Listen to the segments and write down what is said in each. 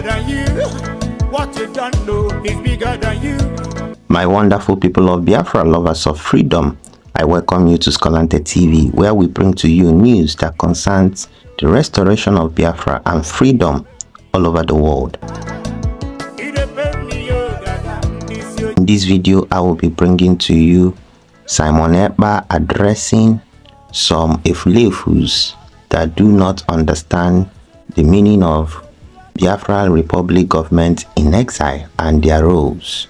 than you. What you don't know is bigger than you. My wonderful people of Biafra, lovers of freedom, I welcome you to Skolante TV, where we bring to you news that concerns the restoration of Biafra and freedom all over the world. In this video, I will be bringing to you Simon Ekpa addressing some Efulefus that do not understand the meaning of Biafra Republic government in exile and their roles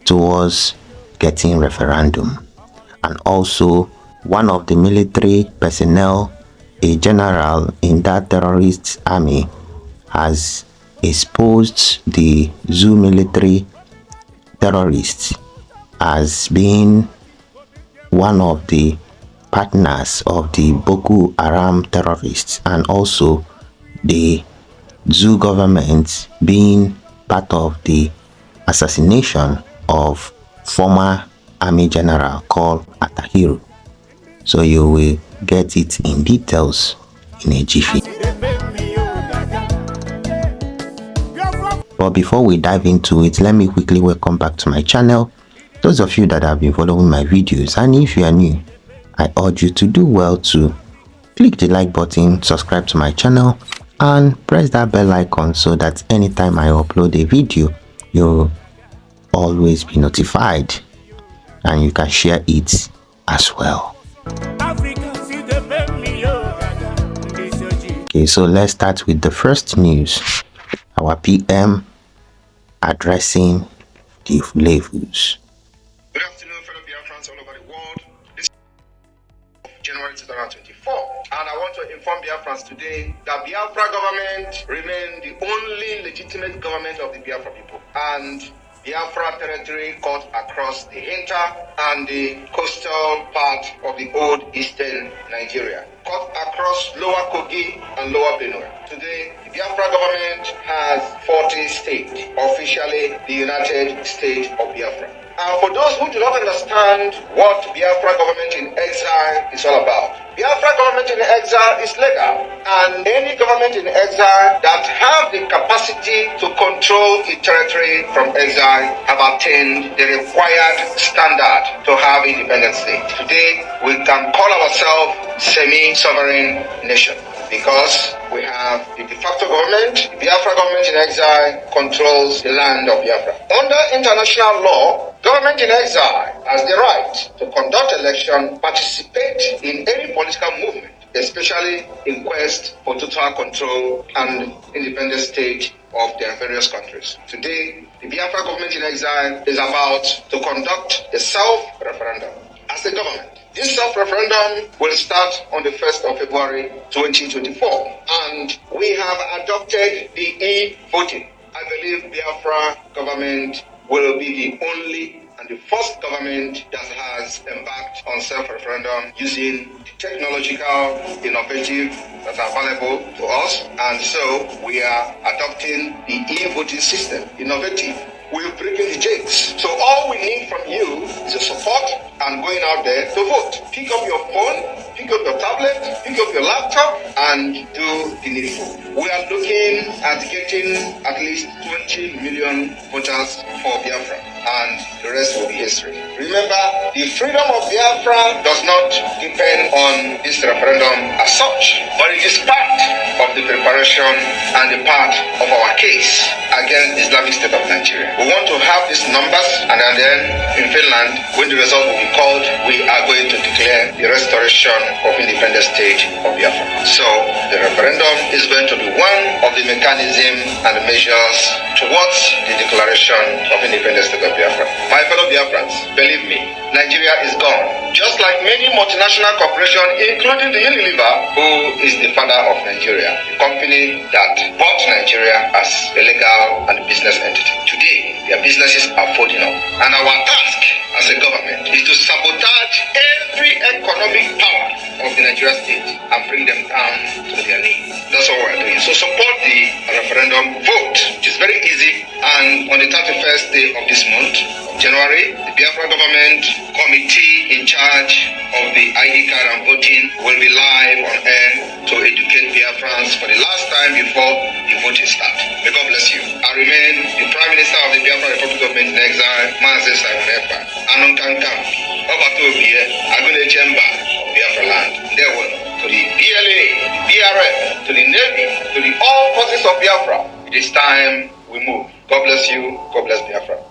towards getting referendum. And also one of the military personnel, a general in that terrorist army, has exposed the Zoo military terrorists as being one of the partners of the Bokoharam terrorists, and also the Zoo government being part of the assassination of former army general called Atahiru. So you will get it in details in a jiffy. But before we dive into it, let me quickly welcome back to my channel those of you that have been following my videos, and if you are new, I urge you to do well to click the like button, subscribe to my channel, and press that bell icon so that anytime I upload a video, you'll always be notified, and you can share it as well. Okay, so let's start with the first news. Our PM addressing the Efulefus. Good afternoon, fellow Biafrans all over the world. This is January 2024, and I want to inform Biafrans today that Biafra government remains the only legitimate government of the Biafra people, and Biafra territory cut across the inter and the coastal part of the old eastern Nigeria, cut across Lower Kogi and Lower Benue. Today, the Biafra government has 40 states, officially the United States of Biafra. And for those who do not understand what Biafra government in exile is all about, Biafra government in exile is legal, and any government in exile that have the capacity to control its territory from exile have attained the required standard to have independent state. Today, we can call ourselves semi-sovereign nation, because we have the de facto government. The Biafra government in exile controls the land of Biafra. Under international law, government in exile has the right to conduct election, participate in any political movement, especially in quest for total control and independent state of their various countries. Today, the Biafra government in exile is about to conduct a self-referendum. As a government, this self-referendum will start on the 1st of February 2024, and we have adopted the e-voting. I believe Biafra government will be the only and the first government that has embarked on self-referendum using the technological innovative that are available to us, and so we are adopting the e-voting system, innovative. We're breaking the jinx. So all we need from you is a support and going out there to vote. Pick up your phone, pick up your tablet, pick up your laptop, and do the needful. We are looking at getting at least 20 million voters for Biafra, and the rest will be history. Remember, the freedom of Biafra does not depend on this referendum as such, but it is part of the preparation and the part of our case against the Islamic State of Nigeria. We want to have these numbers, and then in Finland, when the result will be called, we are going to declare the restoration of independent state of Biafra. So the referendum is going to be one of the mechanisms and the measures towards the declaration of independent state of Biafra. My fellow Biafrans, believe me, Nigeria is gone. Just like many multinational corporations, including the Unilever, who is the father of Nigeria, the company that bought Nigeria as a legal and business entity. Today, their businesses are folding up. And our task as a government is to sabotage every economic power of the Nigerian state and bring them down to their knees. That's what we're doing. So support the referendum vote. It is very easy. And on the 31st day of this month, of January, the Biafra government committee in charge of the ID card and voting will be live on air to educate Biafrans for the last time before the voting starts. May God bless you. I remain the Prime Minister of the Biafran Republic Government in Exile, Mazi Simon Ekpa, Anonkankam, Obatobie, Agune Chamber of Biafra land. There were to the BLA, BRF, to the Navy, to the all forces of Biafra. It is time we move. God bless you. God bless Biafra.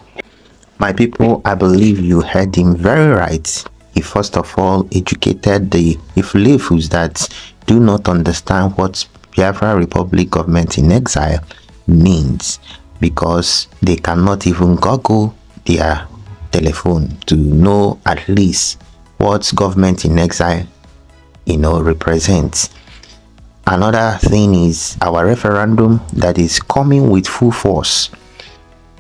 My people, I believe you heard him very right. He first of all educated the Iflefus that do not understand what Biafra Republic Government in Exile means, because they cannot even Google their telephone to know at least what government in exile represents. Another thing is our referendum that is coming with full force.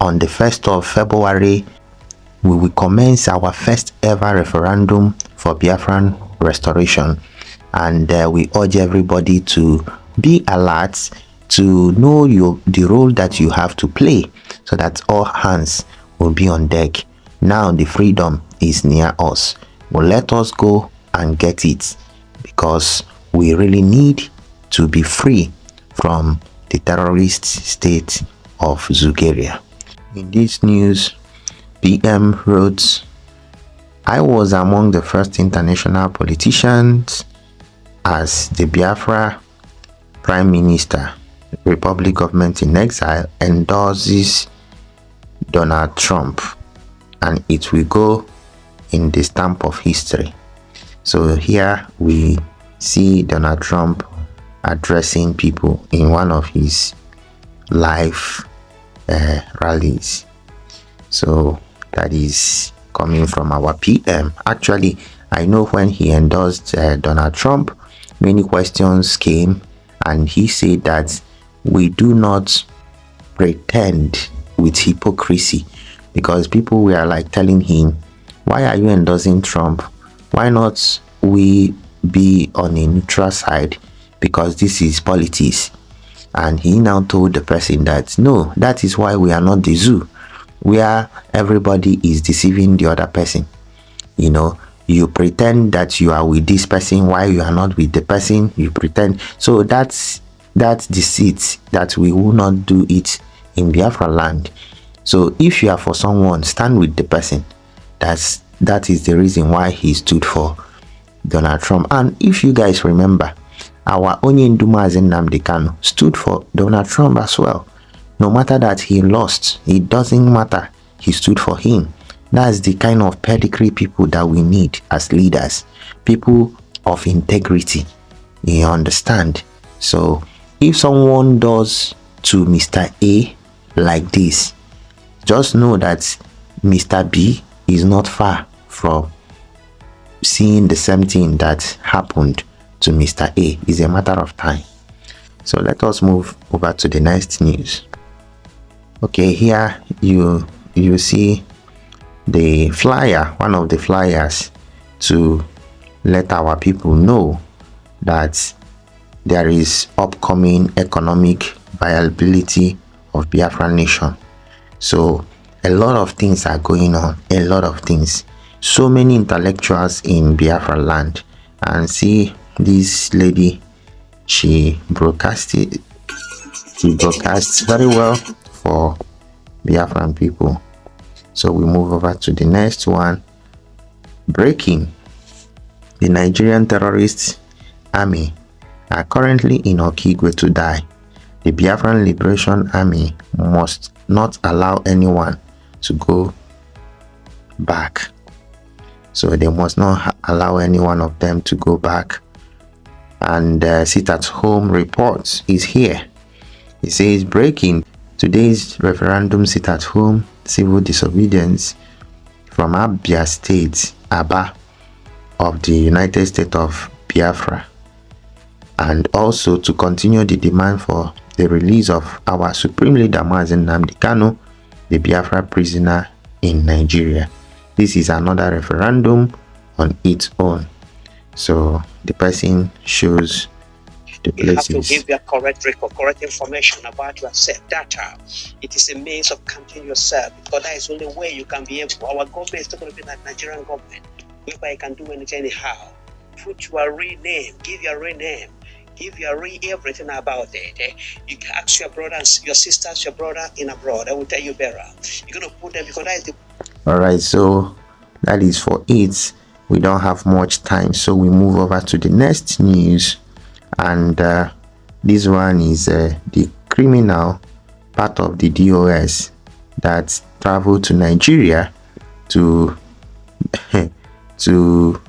On the 1st of February, we will commence our first ever referendum for Biafran restoration, and we urge everybody to be alert, to know the role that you have to play, so that all hands will be on deck. Now the freedom is near us. Well, let us go and get it, because we really need to be free from the terrorist state of Zugeria. In this news, PM wrote, I was among the first international politicians as the Biafra Prime Minister, Republic Government in Exile, endorses Donald Trump, and it will go in the stamp of history. So here we see Donald Trump addressing people in one of his live rallies. So that is coming from our PM. Actually, I know when he endorsed Donald Trump, many questions came, and he said that we do not pretend with hypocrisy, because people were like telling him, why are you endorsing Trump? Why not we be on a neutral side, because this is politics? And he now told the person that no, that is why we are not the zoo where everybody is deceiving the other person. You pretend that you are with this person while you are not with the person. You pretend. So that's deceit that we will not do it in Biafra land. So if you are for someone, stand with the person. That is the reason why he stood for Donald Trump. And if you guys remember, our Onye Ndumazi Nnamdi Kanu stood for Donald Trump as well. No matter that he lost, it doesn't matter. He stood for him. That's the kind of pedigree people that we need as leaders. People of integrity. You understand? So if someone does to Mr. A like this, just know that Mr. B is not far from seeing the same thing that happened to Mr. A. It's a matter of time. So let us move over to the next news. Okay, here you see the flyer, one of the flyers, to let our people know that there is upcoming economic viability of Biafran nation. So a lot of things are going on, a lot of things. So many intellectuals in Biafra land. And see this lady, she broadcasts very well for Biafran people. So we move over to the next one. Breaking: the Nigerian terrorist army are currently in Okigwe to die. The Biafran Liberation Army must not allow anyone to go back. So they must not allow any one of them to go back. And sit at home report is here. It says, breaking: today's referendum sit at home civil disobedience from Abia State, Aba, of the United States of Biafra, and also to continue the demand for the release of our supreme leader Mazi Nnamdi Kanu, the Biafra prisoner in Nigeria. This is another referendum on its own. So the person shows the places. You have to give their correct record, correct information about yourself, data. It is a means of counting yourself, because that is the only way you can be able. Our government is not going to be like Nigerian government, whereby you can do anything anyhow. Put your real name, give your real name, if you read everything about it, you can ask your brothers, your sisters, your brother in abroad. I will tell you better. You're gonna put them because that is the. All right, so that is for it. We don't have much time, so we move over to the next news, and this one is the criminal part of the DOS that traveled to Nigeria to to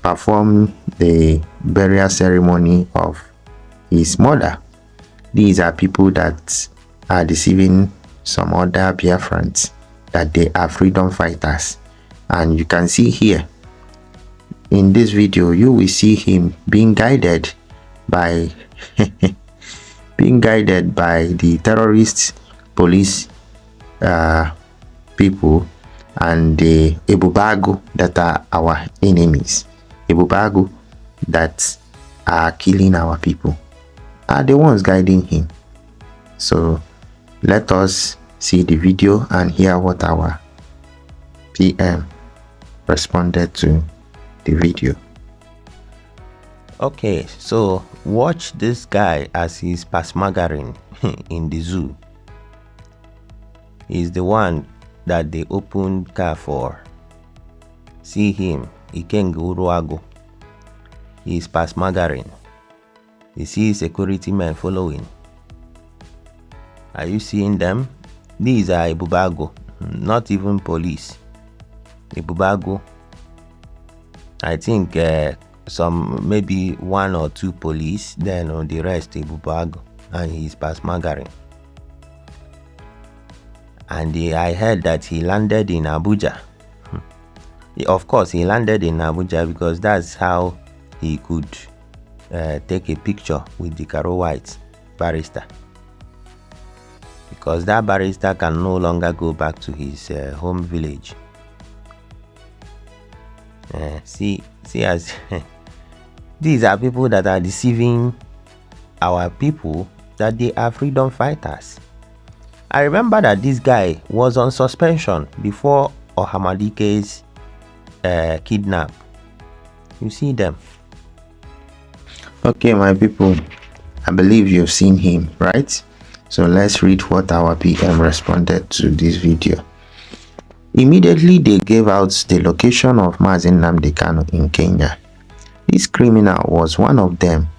perform the burial ceremony of his mother. These are people that are deceiving some other Biafrans that they are freedom fighters, and you can see here in this video you will see him being guided by the terrorist police people and the Ebubago that are our enemies. Ebubago that are killing our people are the ones guiding him. So let us see the video and hear what our PM responded to the video. Okay, so watch this guy as he's pasmagaring in the zoo. He's the one that they opened car for. See him, Ikenga Uruago. He's pasmagaring. You see security men following. Are you seeing them? These are Ebubago, not even police. Ebubago. I think some maybe 1 or 2 police, then on the rest Ebubago, and he's pasmagaring. And I heard that he landed in Abuja. Of course, he landed in Abuja because that's how he could take a picture with the Karo White barrister. Because that barrister can no longer go back to his home village. See as these are people that are deceiving our people that they are freedom fighters. I remember that this guy was on suspension before Ohamadike's kidnap. You see them. Okay, my people, I believe you've seen him, right? So let's read what our PM responded to this video. Immediately they gave out the location of Mazi Nnamdi Kanu in Kenya. This criminal was one of them.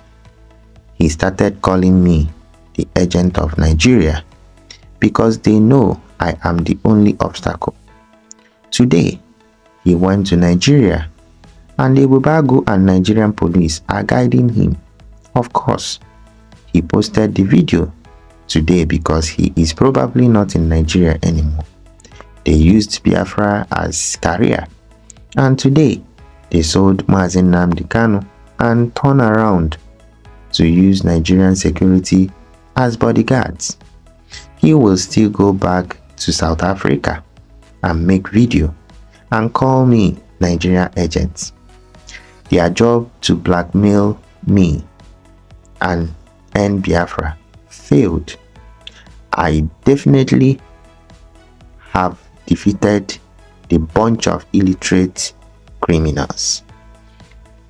He started calling me the agent of Nigeria because they know I am the only obstacle. Today, he went to Nigeria and the Ebubago and Nigerian police are guiding him. Of course, he posted the video today because he is probably not in Nigeria anymore. They used Biafra as career, and today they sold Mazi Nnamdi Kanu and turn around to use Nigerian security as bodyguards. He will still go back to South Africa and make video and call me Nigerian agent. Their job to blackmail me and end Biafra failed. I definitely have defeated the bunch of illiterate criminals.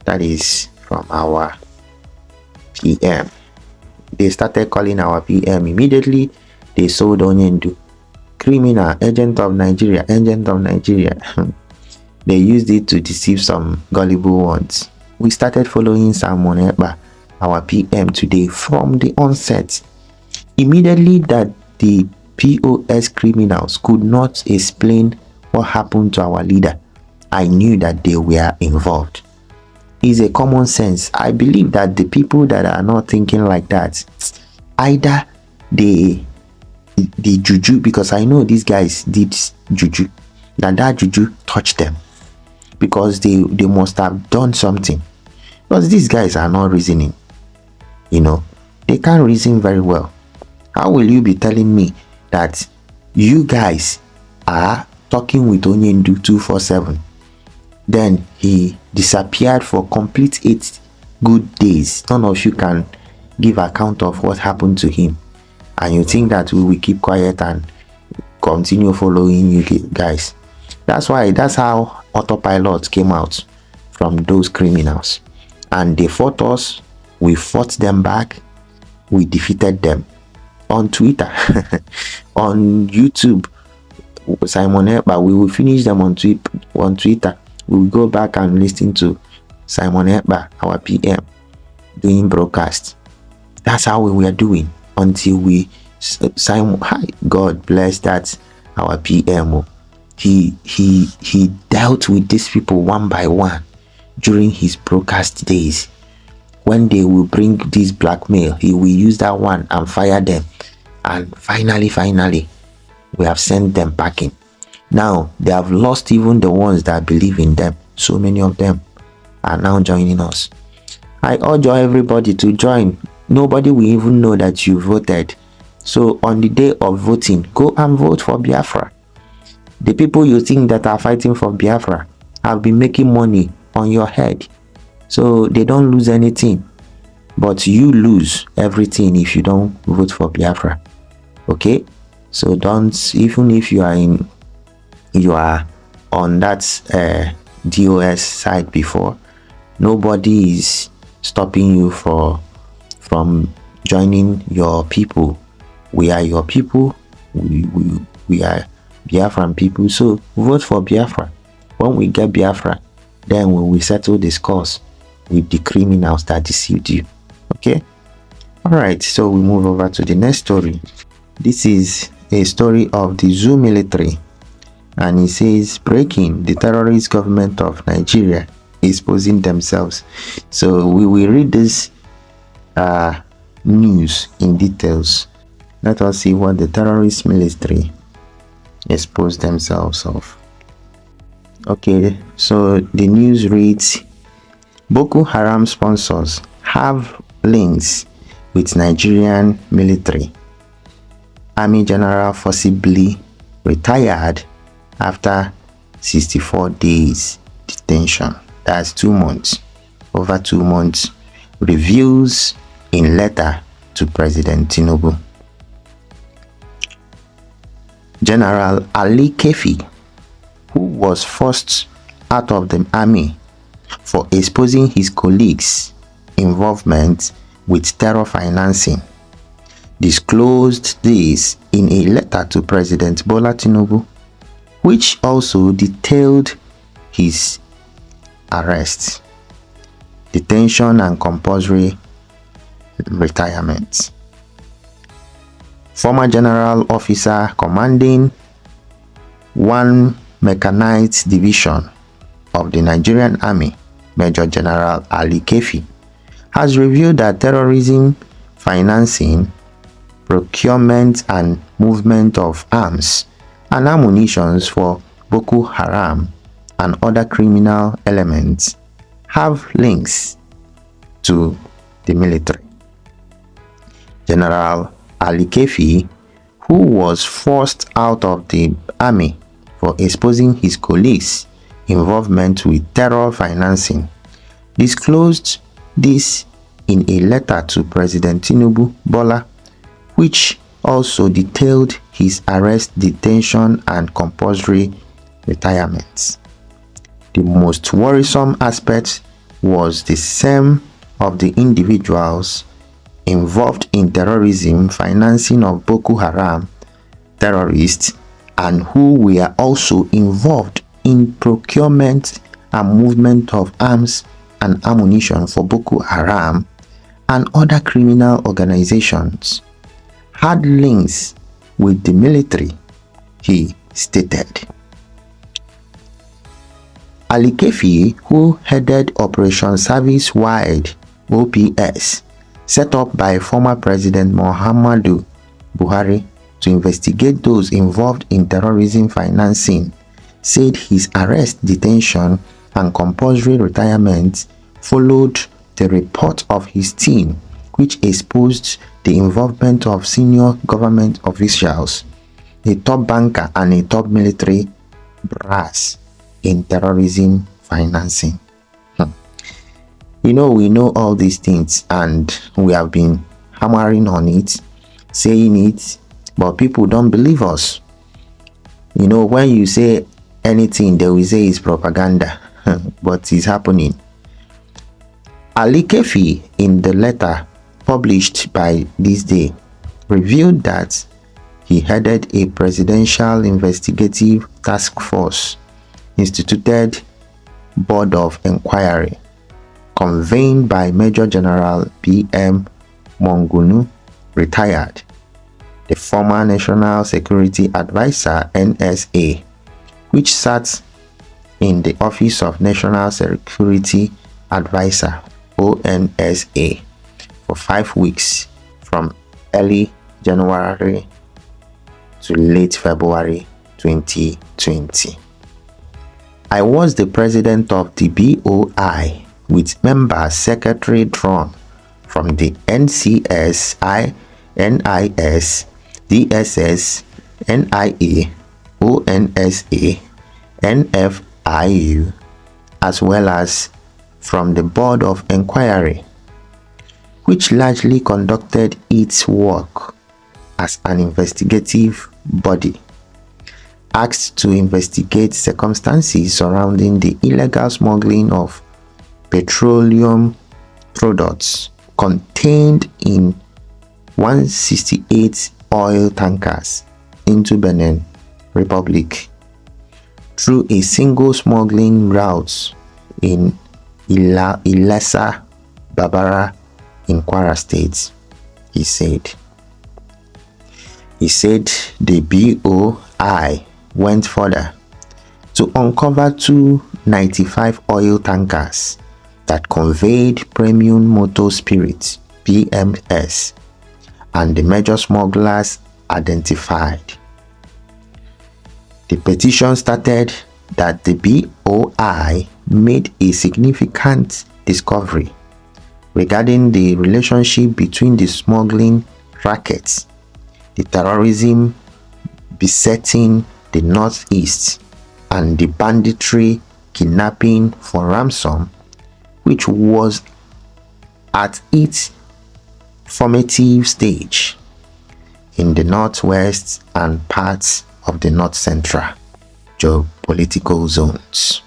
That is from our PM. They started calling our PM immediately. They sold Onyendu, criminal, agent of Nigeria, agent of Nigeria. They used it to deceive some gullible ones. We started following Simon Ekpa, our PM, today from the onset. Immediately that the POS criminals could not explain what happened to our leader, I knew that they were involved. It's a common sense. I believe that the people that are not thinking like that, either the juju, because I know these guys did juju, that juju touched them, because they must have done something. Because these guys are not reasoning, they can't reason very well. How will you be telling me that you guys are talking with Onyendu 247? Then he disappeared for complete 8 good days. None of you can give account of what happened to him, and you think that we will keep quiet and continue following you guys. That's how autopilot came out from those criminals, and they fought us We fought them back. We defeated them. On Twitter, on YouTube, Simon Ekpa, we will finish them on Twitter. We will go back and listen to Simon Ekpa, our PM, doing broadcast. That's how we were doing until we Simon. Hi, God bless that our PM. He dealt with these people one by one during his broadcast days. When they will bring this blackmail, he will use that one and fire them. And finally, we have sent them packing. Now they have lost even the ones that believe in them. So many of them are now joining us. I urge everybody to join. Nobody will even know that you voted. So on the day of voting, go and vote for Biafra. The people you think that are fighting for Biafra have been making money on your head. So they don't lose anything. But you lose everything if you don't vote for Biafra. Okay? So don't, even if you are on that DOS side before, nobody is stopping you from joining your people. We are your people. We are Biafran people. So vote for Biafra. When we get Biafra, then we will settle this cause with the criminals that deceived you. Okay? Alright, so we move over to the next story. This is a story of the Zoo military, and it says, breaking, the terrorist government of Nigeria exposing themselves. So we will read this news in details. Let us see what the terrorist military exposed themselves of. Okay, so the news reads, Boko Haram sponsors have links with Nigerian military. Army general forcibly retired after 64 days detention. That's 2 months. Over 2 months. Reviews in letter to President Tinubu. General Ali Kefi, who was forced out of the army for exposing his colleagues' involvement with terror financing, disclosed this in a letter to President Bola Tinubu, which also detailed his arrest, detention, and compulsory retirement. Former general officer commanding 1 Mechanized Division of the Nigerian Army, Major General Ali Kefi, has revealed that terrorism financing, procurement and movement of arms and ammunition for Boko Haram and other criminal elements have links to the military. General Ali Kefi, who was forced out of the army for exposing his colleagues' involvement with terror financing, disclosed this in a letter to President Tinubu Bola, which also detailed his arrest, detention, and compulsory retirements. The most worrisome aspect was the same of the individuals involved in terrorism financing of Boko Haram terrorists, and who were also involved in procurement and movement of arms and ammunition for Boko Haram and other criminal organizations, had links with the military, he stated. Ali Kefi, who headed Operation Service Wide (OPS), set up by former President Muhammadu Buhari to investigate those involved in terrorism financing, said his arrest, detention, and compulsory retirement followed the report of his team, which exposed the involvement of senior government officials, a top banker, and a top military brass in terrorism financing. You know, we know all these things and we have been hammering on it, saying it, but people don't believe us. You know, when you say anything, they will say it's propaganda, but it's happening. Ali Kefi, in the letter published by This Day, revealed that he headed a presidential investigative task force instituted board of inquiry convened by Major General P.M. Mongunu, retired, the former National Security Advisor (NSA), which sat in the Office of National Security Advisor (ONSA) for 5 weeks from early January to late February 2020. I was the president of the BOI, with members secretary drawn from the NCS, NIS, DSS, NIA, ONSA, NFIU, as well as from the Board of Inquiry, which largely conducted its work as an investigative body, asked to investigate circumstances surrounding the illegal smuggling of petroleum products contained in 168 oil tankers into Benin Republic through a single smuggling route in Ilesa Babara in Kwara State, he said. He said the BOI went further to uncover 295 oil tankers that conveyed premium motor spirits (PMS) and the major smugglers identified. The petition stated that the BOI made a significant discovery regarding the relationship between the smuggling rackets, the terrorism besetting the Northeast, and the banditry kidnapping for ransom, which was at its formative stage in the Northwest and parts of the North Central geopolitical zones.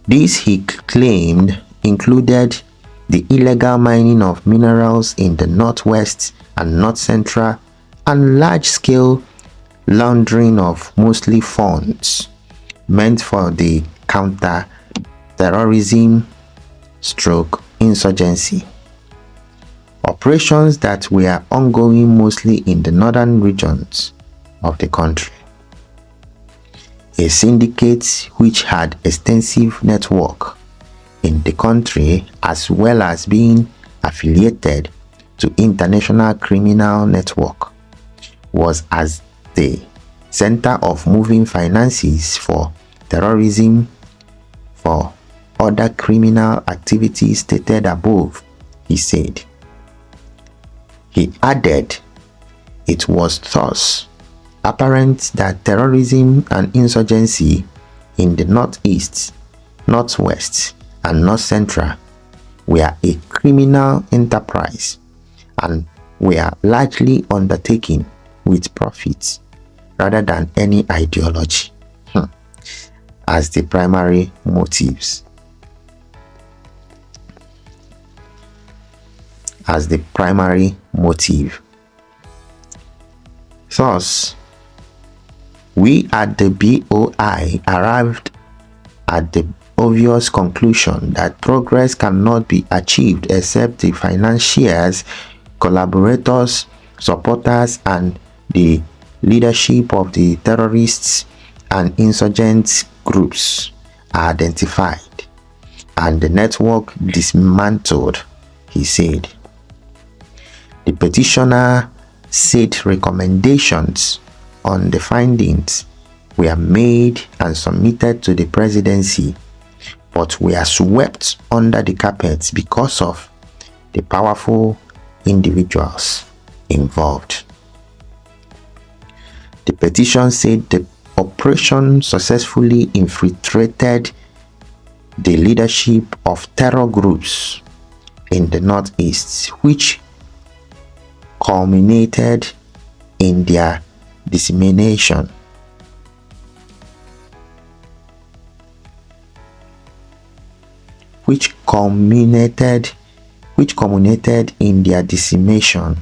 This, he claimed, included the illegal mining of minerals in the Northwest and North Central and large-scale laundering of mostly funds meant for the counter-terrorism insurgency operations that were ongoing mostly in the northern regions of the country. A syndicate which had extensive network in the country, as well as being affiliated to international criminal network, was as the center of moving finances for terrorism for other criminal activities stated above, he said. He added, it was thus apparent that terrorism and insurgency in the Northeast, Northwest, and North Central were a criminal enterprise and were largely undertaken with profits rather than any ideology as the primary motives. Thus, we at the BOI arrived at the obvious conclusion that progress cannot be achieved except the financiers, collaborators, supporters, and the leadership of the terrorists and insurgent groups are identified and the network dismantled, he said. The petitioner said recommendations on the findings were made and submitted to the presidency, but were swept under the carpet because of the powerful individuals involved. The petition said the operation successfully infiltrated the leadership of terror groups in the Northeast, which culminated in their dissemination which culminated in their decimation,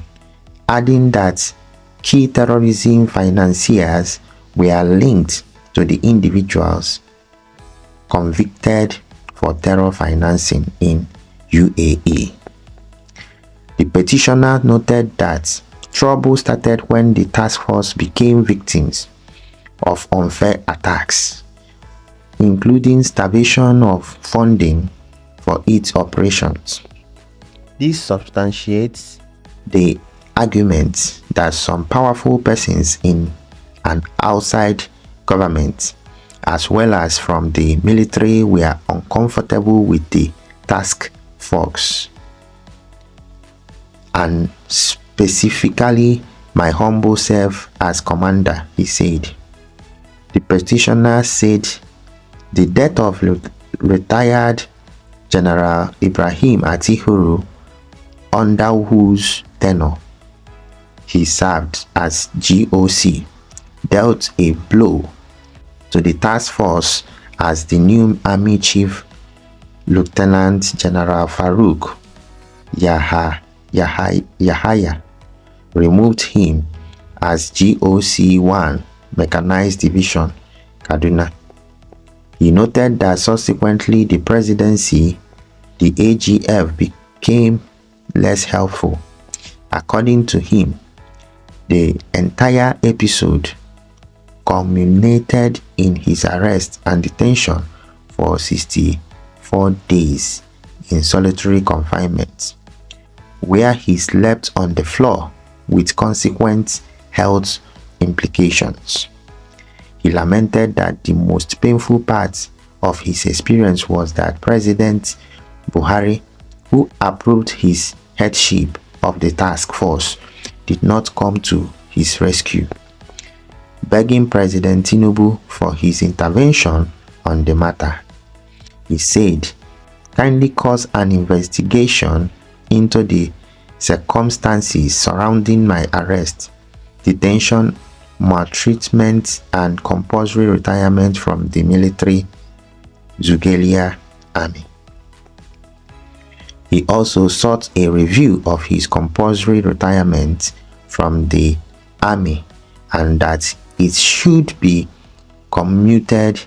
adding that key terrorism financiers were linked to the individuals convicted for terror financing in UAE. The petitioner noted that trouble started when the task force became victims of unfair attacks, including starvation of funding for its operations. This substantiates the argument that some powerful persons in and outside government, as well as from the military, were uncomfortable with the task force, and specifically my humble self as commander, he said. The petitioner said the death of retired General Ibrahim Atihuru, under whose tenure he served as GOC, dealt a blow to the task force as the new Army Chief Lieutenant General Farouk Yahaya removed him as GOC 1 Mechanized Division, Kaduna. He noted that subsequently the presidency, the AGF, became less helpful. According to him, the entire episode culminated in his arrest and detention for 64 days in solitary confinement, where he slept on the floor with consequent health implications. He lamented that the most painful part of his experience was that President Buhari, who approved his headship of the task force, did not come to his rescue, begging President Tinubu for his intervention on the matter. He said, "Kindly cause an investigation into the circumstances surrounding my arrest, detention, maltreatment, and compulsory retirement from the military Zugelia Army." He also sought a review of his compulsory retirement from the Army and that it should be commuted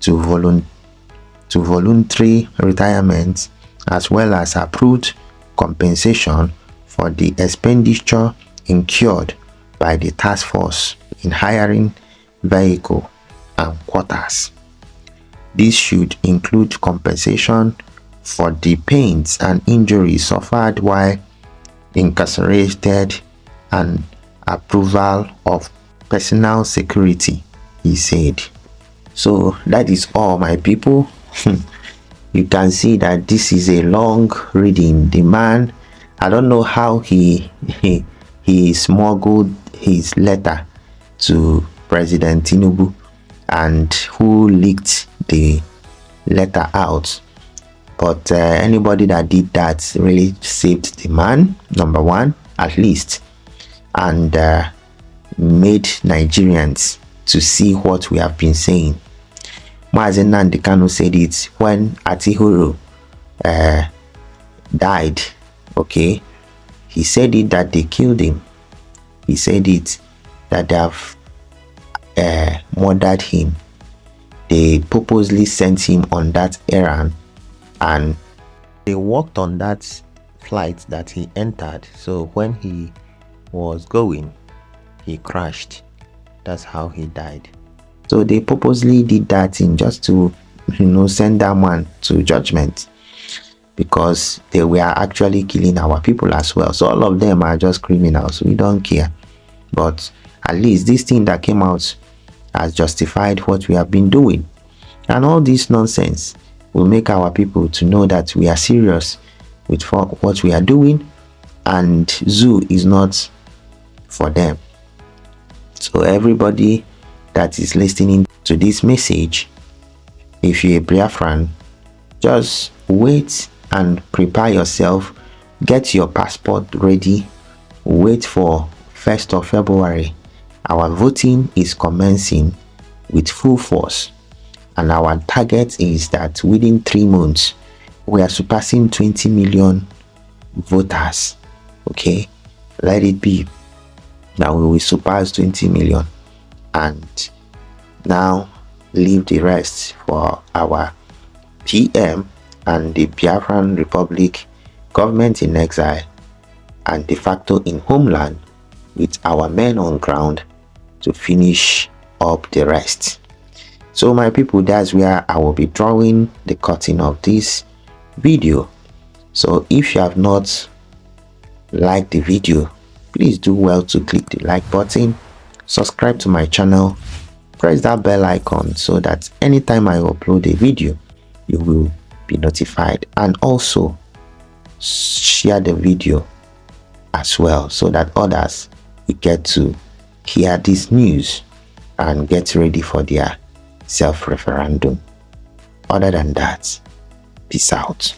to voluntary retirement, as well as approved compensation for the expenditure incurred by the task force in hiring vehicle and quarters. This should include compensation for the pains and injuries suffered while incarcerated and approval of personal security, he said. So that is all, my people. You can see that this is a long reading. The man, I don't know how he smuggled his letter to President Tinubu and who leaked the letter out, but anybody that did that really saved the man, number one, at least, and made Nigerians to see what we have been saying. Mazen Nnamdi Kanu said it when Atihuru died. Okay, he said it that they killed him. He said it that they have murdered him. They purposely sent him on that errand, and they worked on that flight that he entered. So when he was going, he crashed. That's how he died. So they purposely did that thing just to, send that man to judgment, because they were actually killing our people as well. So all of them are just criminals. We don't care. But at least this thing that came out has justified what we have been doing. And all this nonsense will make our people to know that we are serious with what we are doing, and zoo is not for them. So everybody that is listening to this message, if you're a Biafran, just wait and prepare yourself. Get your passport ready. Wait for 1st of February. Our voting is commencing with full force, and our target is that within 3 months we are surpassing 20 million voters. Okay, let it be that we will surpass 20 million and now leave the rest for our PM and the Biafran Republic government in exile and de facto in homeland with our men on ground to finish up the rest. So my people, that's where I will be drawing the curtain of this video. So if you have not liked the video, please do well to click the like button, subscribe to my channel, press that bell icon so that anytime I upload a video you will be notified, and also share the video as well so that others will get to hear this news and get ready for their self-referendum. Other than that, peace out.